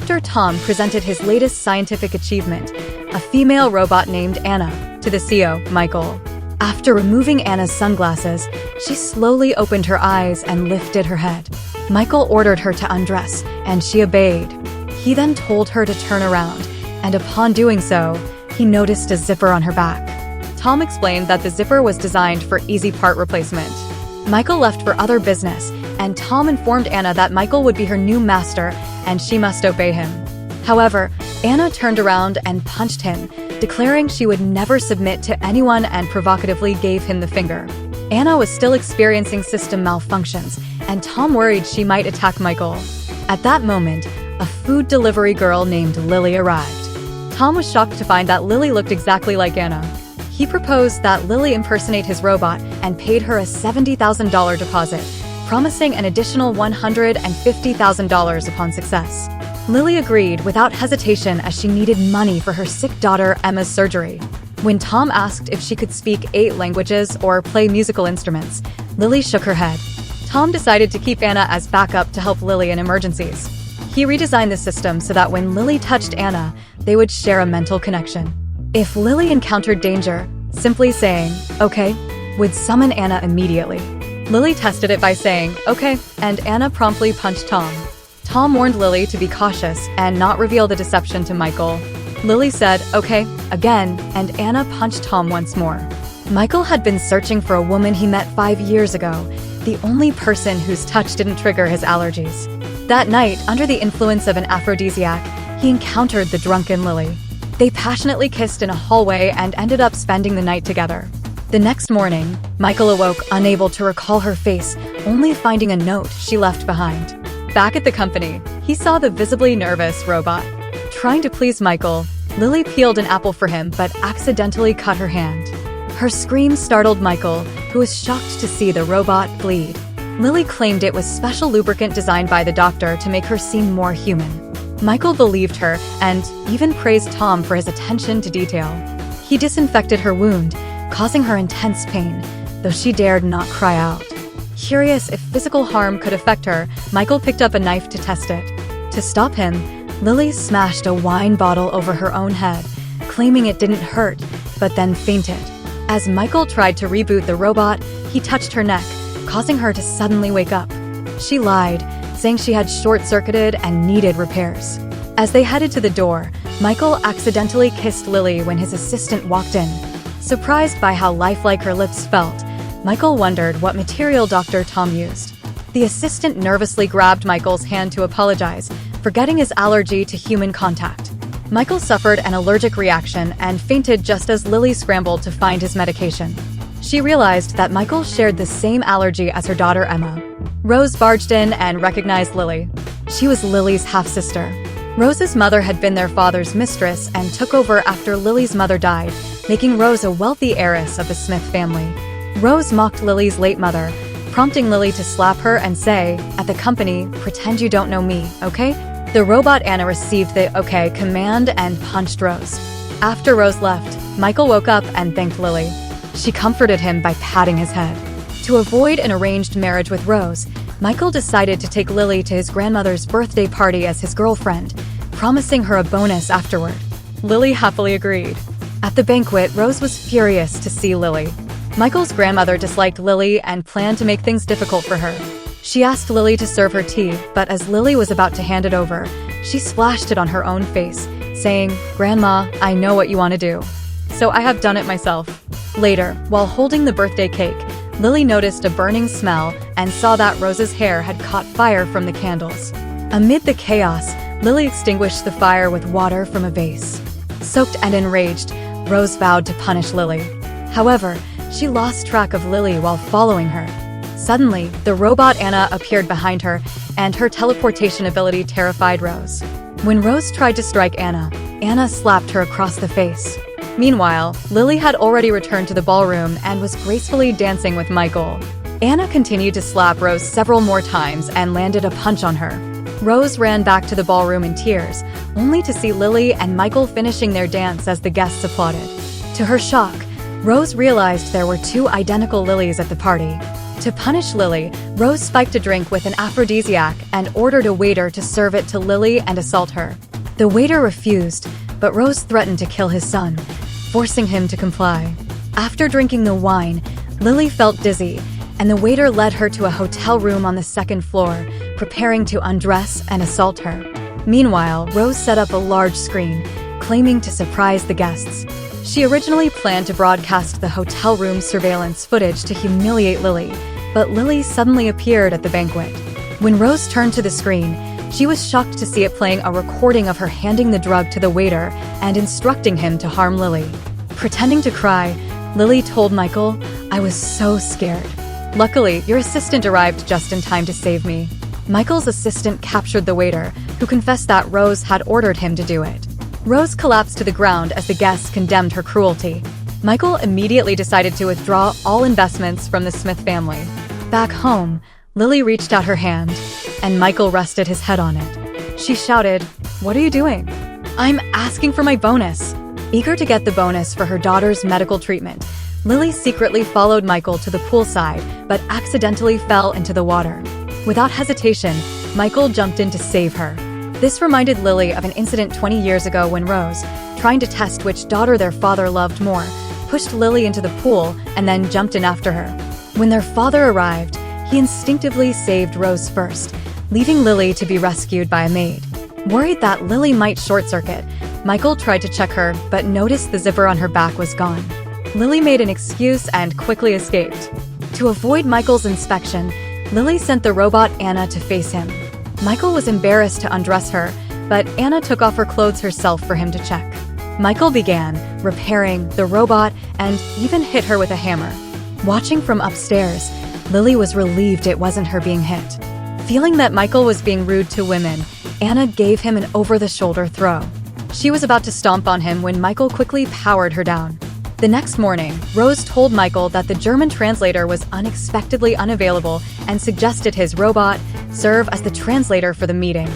Dr. Tom presented his latest scientific achievement, a female robot named Anna, to the CEO, Michael. After removing Anna's sunglasses, she slowly opened her eyes and lifted her head. Michael ordered her to undress, and she obeyed. He then told her to turn around, and upon doing so, he noticed a zipper on her back. Tom explained that the zipper was designed for easy part replacement. Michael left for other business, and Tom informed Anna that Michael would be her new master and she must obey him. However, Anna turned around and punched him, declaring she would never submit to anyone and provocatively gave him the finger. Anna was still experiencing system malfunctions, and Tom worried she might attack Michael. At that moment, a food delivery girl named Lily arrived. Tom was shocked to find that Lily looked exactly like Anna. He proposed that Lily impersonate his robot and paid her a $70,000 deposit, promising an additional $150,000 upon success. Lily agreed without hesitation as she needed money for her sick daughter Emma's surgery. When Tom asked if she could speak 8 languages or play musical instruments, Lily shook her head. Tom decided to keep Anna as backup to help Lily in emergencies. He redesigned the system so that when Lily touched Anna, they would share a mental connection. If Lily encountered danger, simply saying, "Okay," would summon Anna immediately. Lily tested it by saying, "Okay," and Anna promptly punched Tom. Tom warned Lily to be cautious and not reveal the deception to Michael. Lily said, "Okay," again, and Anna punched Tom once more. Michael had been searching for a woman he met 5 years ago, the only person whose touch didn't trigger his allergies. That night, under the influence of an aphrodisiac, he encountered the drunken Lily. They passionately kissed in a hallway and ended up spending the night together. The next morning, Michael awoke unable to recall her face, only finding a note she left behind. Back at the company, he saw the visibly nervous robot. Trying to please Michael, Lily peeled an apple for him but accidentally cut her hand. Her scream startled Michael, who was shocked to see the robot bleed. Lily claimed it was special lubricant designed by the doctor to make her seem more human. Michael believed her and even praised Tom for his attention to detail. He disinfected her wound, causing her intense pain, though she dared not cry out. Curious if physical harm could affect her, Michael picked up a knife to test it. To stop him, Lily smashed a wine bottle over her own head, claiming it didn't hurt, but then fainted. As Michael tried to reboot the robot, he touched her neck, causing her to suddenly wake up. She lied, saying she had short-circuited and needed repairs. As they headed to the door, Michael accidentally kissed Lily when his assistant walked in. Surprised by how lifelike her lips felt, Michael wondered what material Dr. Tom used. The assistant nervously grabbed Michael's hand to apologize, forgetting his allergy to human contact. Michael suffered an allergic reaction and fainted just as Lily scrambled to find his medication. She realized that Michael shared the same allergy as her daughter Emma. Rose barged in and recognized Lily. She was Lily's half-sister. Rose's mother had been their father's mistress and took over after Lily's mother died, making Rose a wealthy heiress of the Smith family. Rose mocked Lily's late mother, prompting Lily to slap her and say, "At the company, pretend you don't know me, okay?" The robot Anna received the "okay" command and punched Rose. After Rose left, Michael woke up and thanked Lily. She comforted him by patting his head. To avoid an arranged marriage with Rose, Michael decided to take Lily to his grandmother's birthday party as his girlfriend, promising her a bonus afterward. Lily happily agreed. At the banquet, Rose was furious to see Lily. Michael's grandmother disliked Lily and planned to make things difficult for her. She asked Lily to serve her tea, but as Lily was about to hand it over, she splashed it on her own face, saying, "Grandma, I know what you want to do. So I have done it myself." Later, while holding the birthday cake, Lily noticed a burning smell and saw that Rose's hair had caught fire from the candles. Amid the chaos, Lily extinguished the fire with water from a vase. Soaked and enraged, Rose vowed to punish Lily. However, she lost track of Lily while following her. Suddenly, the robot Anna appeared behind her, and her teleportation ability terrified Rose. When Rose tried to strike Anna, Anna slapped her across the face. Meanwhile, Lily had already returned to the ballroom and was gracefully dancing with Michael. Anna continued to slap Rose several more times and landed a punch on her. Rose ran back to the ballroom in tears, only to see Lily and Michael finishing their dance as the guests applauded. To her shock, Rose realized there were 2 identical Lilies at the party. To punish Lily, Rose spiked a drink with an aphrodisiac and ordered a waiter to serve it to Lily and assault her. The waiter refused, but Rose threatened to kill his son, forcing him to comply. After drinking the wine, Lily felt dizzy, and the waiter led her to a hotel room on the second floor, preparing to undress and assault her. Meanwhile, Rose set up a large screen, claiming to surprise the guests. She originally planned to broadcast the hotel room surveillance footage to humiliate Lily, but Lily suddenly appeared at the banquet. When Rose turned to the screen, she was shocked to see it playing a recording of her handing the drug to the waiter and instructing him to harm Lily. Pretending to cry, Lily told Michael, "I was so scared. Luckily, your assistant arrived just in time to save me." Michael's assistant captured the waiter, who confessed that Rose had ordered him to do it. Rose collapsed to the ground as the guests condemned her cruelty. Michael immediately decided to withdraw all investments from the Smith family. Back home, Lily reached out her hand, and Michael rested his head on it. She shouted, "What are you doing?" "I'm asking for my bonus." Eager to get the bonus for her daughter's medical treatment, Lily secretly followed Michael to the poolside, but accidentally fell into the water. Without hesitation, Michael jumped in to save her. This reminded Lily of an incident 20 years ago when Rose, trying to test which daughter their father loved more, pushed Lily into the pool and then jumped in after her. When their father arrived, he instinctively saved Rose first, leaving Lily to be rescued by a maid. Worried that Lily might short-circuit, Michael tried to check her but noticed the zipper on her back was gone. Lily made an excuse and quickly escaped. To avoid Michael's inspection, Lily sent the robot Anna to face him. Michael was embarrassed to undress her, but Anna took off her clothes herself for him to check. Michael began repairing the robot and even hit her with a hammer. Watching from upstairs, Lily was relieved it wasn't her being hit. Feeling that Michael was being rude to women, Anna gave him an over-the-shoulder throw. She was about to stomp on him when Michael quickly powered her down. The next morning, Rose told Michael that the German translator was unexpectedly unavailable and suggested his robot serve as the translator for the meeting.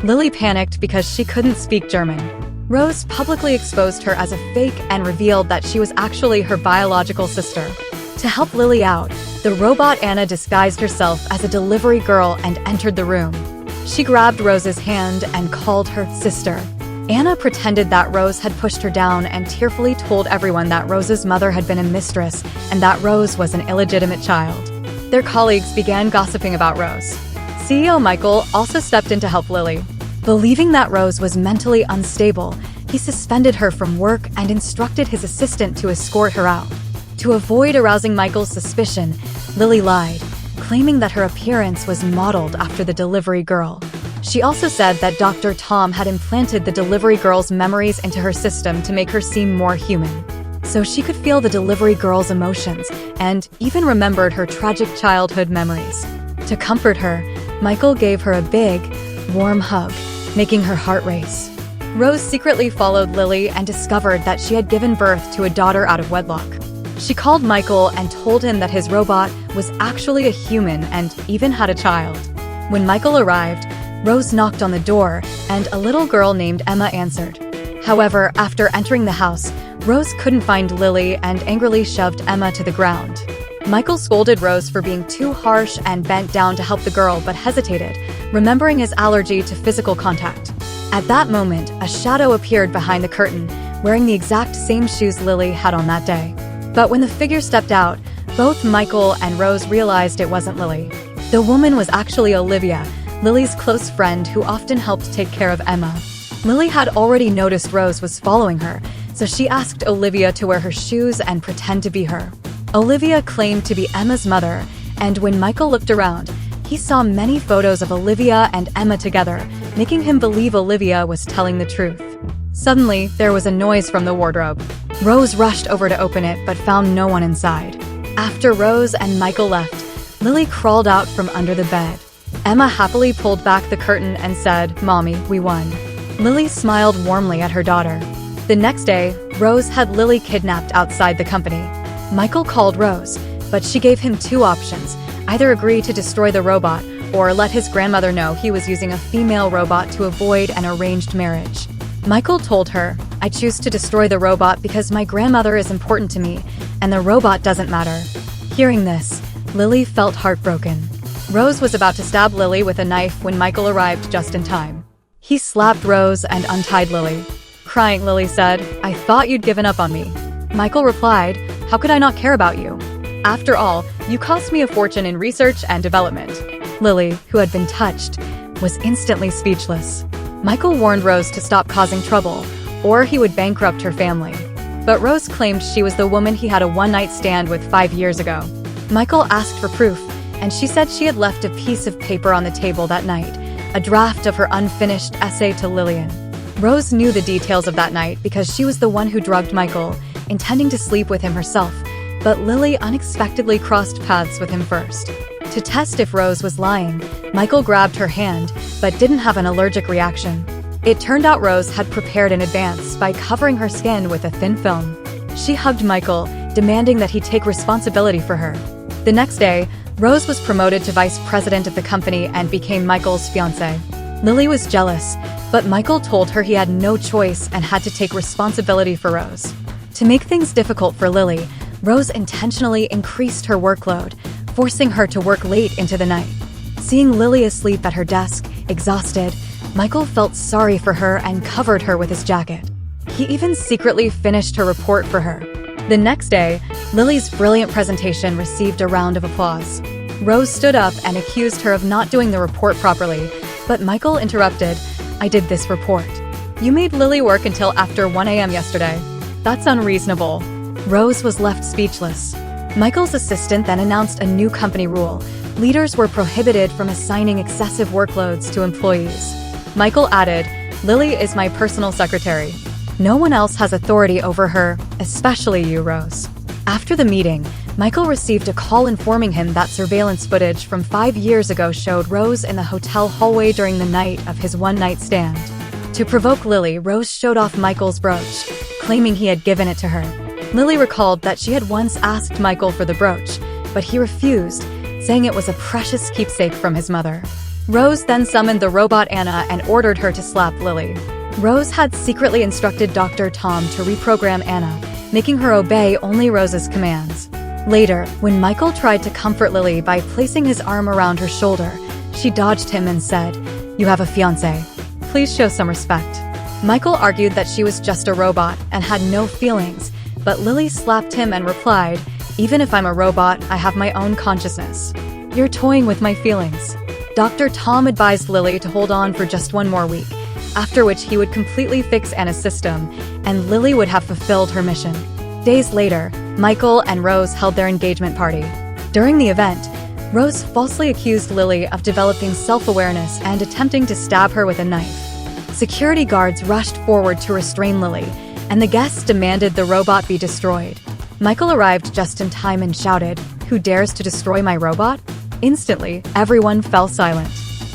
Lily panicked because she couldn't speak German. Rose publicly exposed her as a fake and revealed that she was actually her biological sister. To help Lily out, the robot Anna disguised herself as a delivery girl and entered the room. She grabbed Rose's hand and called her sister. Anna pretended that Rose had pushed her down and tearfully told everyone that Rose's mother had been a mistress and that Rose was an illegitimate child. Their colleagues began gossiping about Rose. CEO Michael also stepped in to help Lily. Believing that Rose was mentally unstable, he suspended her from work and instructed his assistant to escort her out. To avoid arousing Michael's suspicion, Lily lied, claiming that her appearance was modeled after the delivery girl. She also said that Dr. Tom had implanted the delivery girl's memories into her system to make her seem more human, so she could feel the delivery girl's emotions and even remembered her tragic childhood memories. To comfort her, Michael gave her a big, warm hug, making her heart race. Rose secretly followed Lily and discovered that she had given birth to a daughter out of wedlock. She called Michael and told him that his robot was actually a human and even had a child. When Michael arrived, Rose knocked on the door, and a little girl named Emma answered. However, after entering the house, Rose couldn't find Lily and angrily shoved Emma to the ground. Michael scolded Rose for being too harsh and bent down to help the girl but hesitated, remembering his allergy to physical contact. At that moment, a shadow appeared behind the curtain, wearing the exact same shoes Lily had on that day. But when the figure stepped out, both Michael and Rose realized it wasn't Lily. The woman was actually Olivia, Lily's close friend who often helped take care of Emma. Lily had already noticed Rose was following her, so she asked Olivia to wear her shoes and pretend to be her. Olivia claimed to be Emma's mother, and when Michael looked around, he saw many photos of Olivia and Emma together, making him believe Olivia was telling the truth. Suddenly, there was a noise from the wardrobe. Rose rushed over to open it but found no one inside. After Rose and Michael left, Lily crawled out from under the bed. Emma happily pulled back the curtain and said, "Mommy, we won." Lily smiled warmly at her daughter. The next day, Rose had Lily kidnapped outside the company. Michael called Rose, but she gave him two options: either agree to destroy the robot or let his grandmother know he was using a female robot to avoid an arranged marriage. Michael told her, "I choose to destroy the robot because my grandmother is important to me, and the robot doesn't matter." Hearing this, Lily felt heartbroken. Rose was about to stab Lily with a knife when Michael arrived just in time. He slapped Rose and untied Lily. Crying, Lily said, "I thought you'd given up on me." Michael replied, "How could I not care about you? After all, you cost me a fortune in research and development." Lily, who had been touched, was instantly speechless. Michael warned Rose to stop causing trouble, or he would bankrupt her family. But Rose claimed she was the woman he had a one-night stand with 5 years ago. Michael asked for proof, and she said she had left a piece of paper on the table that night, a draft of her unfinished essay to Lillian. Rose knew the details of that night because she was the one who drugged Michael, intending to sleep with him herself, but Lily unexpectedly crossed paths with him first. To test if Rose was lying, Michael grabbed her hand, but didn't have an allergic reaction. It turned out Rose had prepared in advance by covering her skin with a thin film. She hugged Michael, demanding that he take responsibility for her. The next day, Rose was promoted to vice president of the company and became Michael's fiancée. Lily was jealous, but Michael told her he had no choice and had to take responsibility for Rose. To make things difficult for Lily, Rose intentionally increased her workload, forcing her to work late into the night. Seeing Lily asleep at her desk, exhausted, Michael felt sorry for her and covered her with his jacket. He even secretly finished her report for her. The next day, Lily's brilliant presentation received a round of applause. Rose stood up and accused her of not doing the report properly, but Michael interrupted, "I did this report. You made Lily work until after 1 a.m. yesterday. That's unreasonable." Rose was left speechless. Michael's assistant then announced a new company rule. Leaders were prohibited from assigning excessive workloads to employees. Michael added, "Lily is my personal secretary. No one else has authority over her, especially you, Rose." After the meeting, Michael received a call informing him that surveillance footage from 5 years ago showed Rose in the hotel hallway during the night of his one-night stand. To provoke Lily, Rose showed off Michael's brooch, claiming he had given it to her. Lily recalled that she had once asked Michael for the brooch, but he refused, saying it was a precious keepsake from his mother. Rose then summoned the robot Anna and ordered her to slap Lily. Rose had secretly instructed Dr. Tom to reprogram Anna, making her obey only Rose's commands. Later, when Michael tried to comfort Lily by placing his arm around her shoulder, she dodged him and said, "You have a fiancé. Please show some respect." Michael argued that she was just a robot and had no feelings, but Lily slapped him and replied, "Even if I'm a robot, I have my own consciousness. You're toying with my feelings." Dr. Tom advised Lily to hold on for just 1 more week, after which he would completely fix Anna's system, and Lily would have fulfilled her mission. Days later, Michael and Rose held their engagement party. During the event, Rose falsely accused Lily of developing self-awareness and attempting to stab her with a knife. Security guards rushed forward to restrain Lily, and the guests demanded the robot be destroyed. Michael arrived just in time and shouted, "Who dares to destroy my robot?" Instantly, everyone fell silent.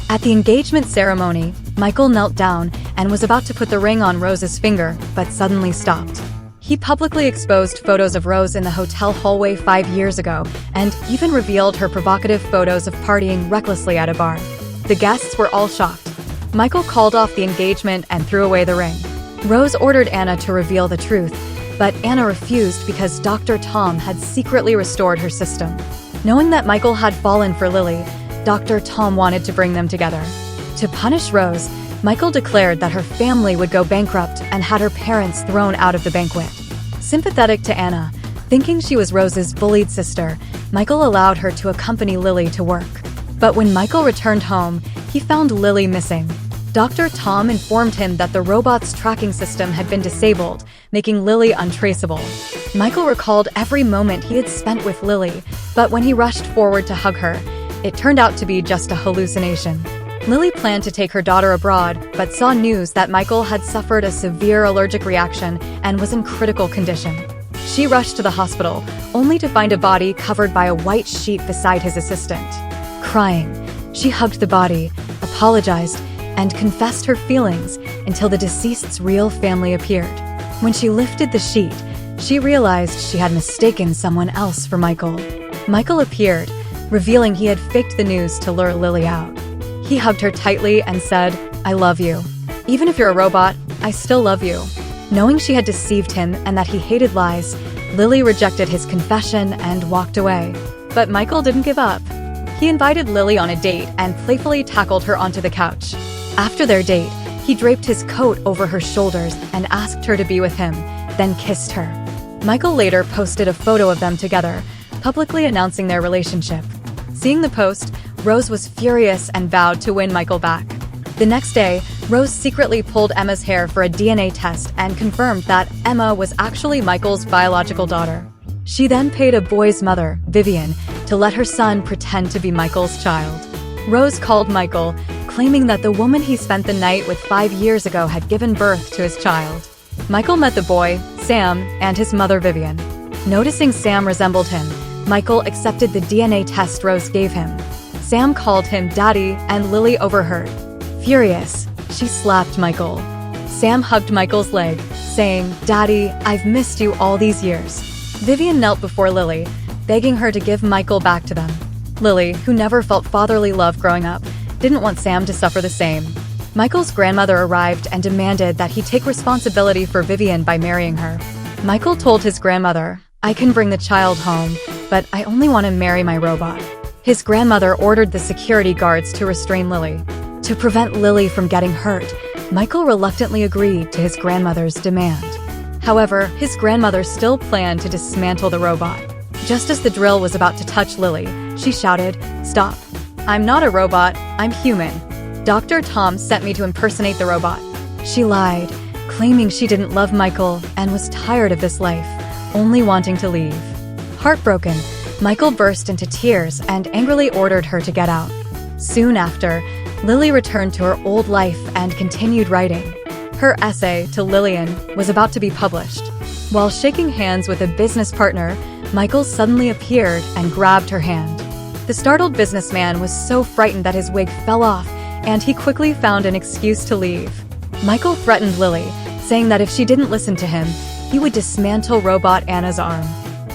At the engagement ceremony, Michael knelt down and was about to put the ring on Rose's finger, but suddenly stopped. He publicly exposed photos of Rose in the hotel hallway 5 years ago, and even revealed her provocative photos of partying recklessly at a bar. The guests were all shocked. Michael called off the engagement and threw away the ring. Rose ordered Anna to reveal the truth, but Anna refused because Dr. Tom had secretly restored her system. Knowing that Michael had fallen for Lily, Dr. Tom wanted to bring them together. To punish Rose, Michael declared that her family would go bankrupt and had her parents thrown out of the banquet. Sympathetic to Anna, thinking she was Rose's bullied sister, Michael allowed her to accompany Lily to work. But when Michael returned home, he found Lily missing. Dr. Tom informed him that the robot's tracking system had been disabled, making Lily untraceable. Michael recalled every moment he had spent with Lily, but when he rushed forward to hug her, it turned out to be just a hallucination. Lily planned to take her daughter abroad, but saw news that Michael had suffered a severe allergic reaction and was in critical condition. She rushed to the hospital, only to find a body covered by a white sheet beside his assistant. Crying, she hugged the body, apologized, and confessed her feelings until the deceased's real family appeared. When she lifted the sheet, she realized she had mistaken someone else for Michael. Michael appeared, revealing he had faked the news to lure Lily out. He hugged her tightly and said, "I love you. Even if you're a robot, I still love you." Knowing she had deceived him and that he hated lies, Lily rejected his confession and walked away. But Michael didn't give up. He invited Lily on a date and playfully tackled her onto the couch. After their date, he draped his coat over her shoulders and asked her to be with him, then kissed her. Michael later posted a photo of them together, publicly announcing their relationship. Seeing the post, Rose was furious and vowed to win Michael back. The next day, Rose secretly pulled Emma's hair for a DNA test and confirmed that Emma was actually Michael's biological daughter. She then paid a boy's mother, Vivian, to let her son pretend to be Michael's child. Rose called Michael, claiming that the woman he spent the night with 5 years ago had given birth to his child. Michael met the boy, Sam, and his mother, Vivian. Noticing Sam resembled him, Michael accepted the DNA test Rose gave him. Sam called him Daddy, and Lily overheard. Furious, she slapped Michael. Sam hugged Michael's leg, saying, "Daddy, I've missed you all these years." Vivian knelt before Lily, begging her to give Michael back to them. Lily, who never felt fatherly love growing up, didn't want Sam to suffer the same. Michael's grandmother arrived and demanded that he take responsibility for Vivian by marrying her. Michael told his grandmother, "I can bring the child home, but I only want to marry my robot." His grandmother ordered the security guards to restrain Lily. To prevent Lily from getting hurt, Michael reluctantly agreed to his grandmother's demand. However, his grandmother still planned to dismantle the robot. Just as the drill was about to touch Lily, she shouted, "Stop. I'm not a robot, I'm human. Dr. Tom sent me to impersonate the robot." She lied, claiming she didn't love Michael and was tired of this life, only wanting to leave. Heartbroken, Michael burst into tears and angrily ordered her to get out. Soon after, Lily returned to her old life and continued writing. Her essay, To Lillian, was about to be published. While shaking hands with a business partner, Michael suddenly appeared and grabbed her hand. The startled businessman was so frightened that his wig fell off, and he quickly found an excuse to leave. Michael threatened Lily, saying that if she didn't listen to him, he would dismantle robot Anna's arm.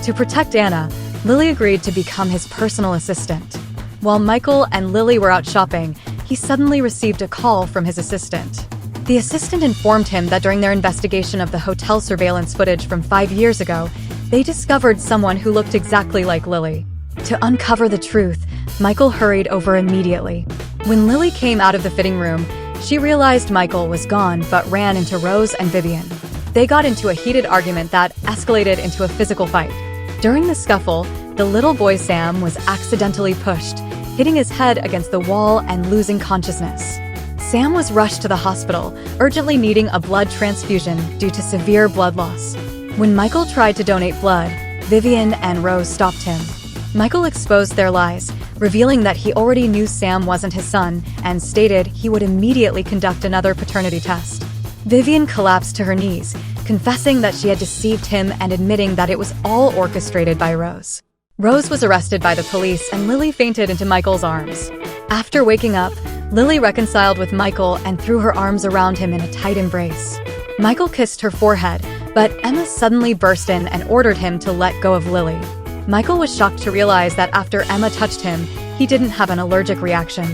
To protect Anna, Lily agreed to become his personal assistant. While Michael and Lily were out shopping, he suddenly received a call from his assistant. The assistant informed him that during their investigation of the hotel surveillance footage from 5 years ago, they discovered someone who looked exactly like Lily. To uncover the truth, Michael hurried over immediately. When Lily came out of the fitting room, she realized Michael was gone but ran into Rose and Vivian. They got into a heated argument that escalated into a physical fight. During the scuffle, the little boy Sam was accidentally pushed, hitting his head against the wall and losing consciousness. Sam was rushed to the hospital, urgently needing a blood transfusion due to severe blood loss. When Michael tried to donate blood, Vivian and Rose stopped him. Michael exposed their lies, revealing that he already knew Sam wasn't his son and stated he would immediately conduct another paternity test. Vivian collapsed to her knees, confessing that she had deceived him and admitting that it was all orchestrated by Rose. Rose was arrested by the police and Lily fainted into Michael's arms. After waking up, Lily reconciled with Michael and threw her arms around him in a tight embrace. Michael kissed her forehead, but Emma suddenly burst in and ordered him to let go of Lily. Michael was shocked to realize that after Emma touched him, he didn't have an allergic reaction.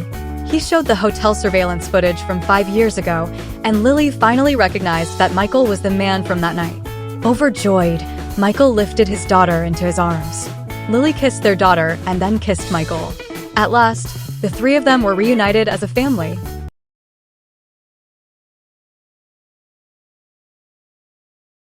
He showed the hotel surveillance footage from 5 years ago, and Lily finally recognized that Michael was the man from that night. Overjoyed, Michael lifted his daughter into his arms. Lily kissed their daughter and then kissed Michael. At last, the three of them were reunited as a family.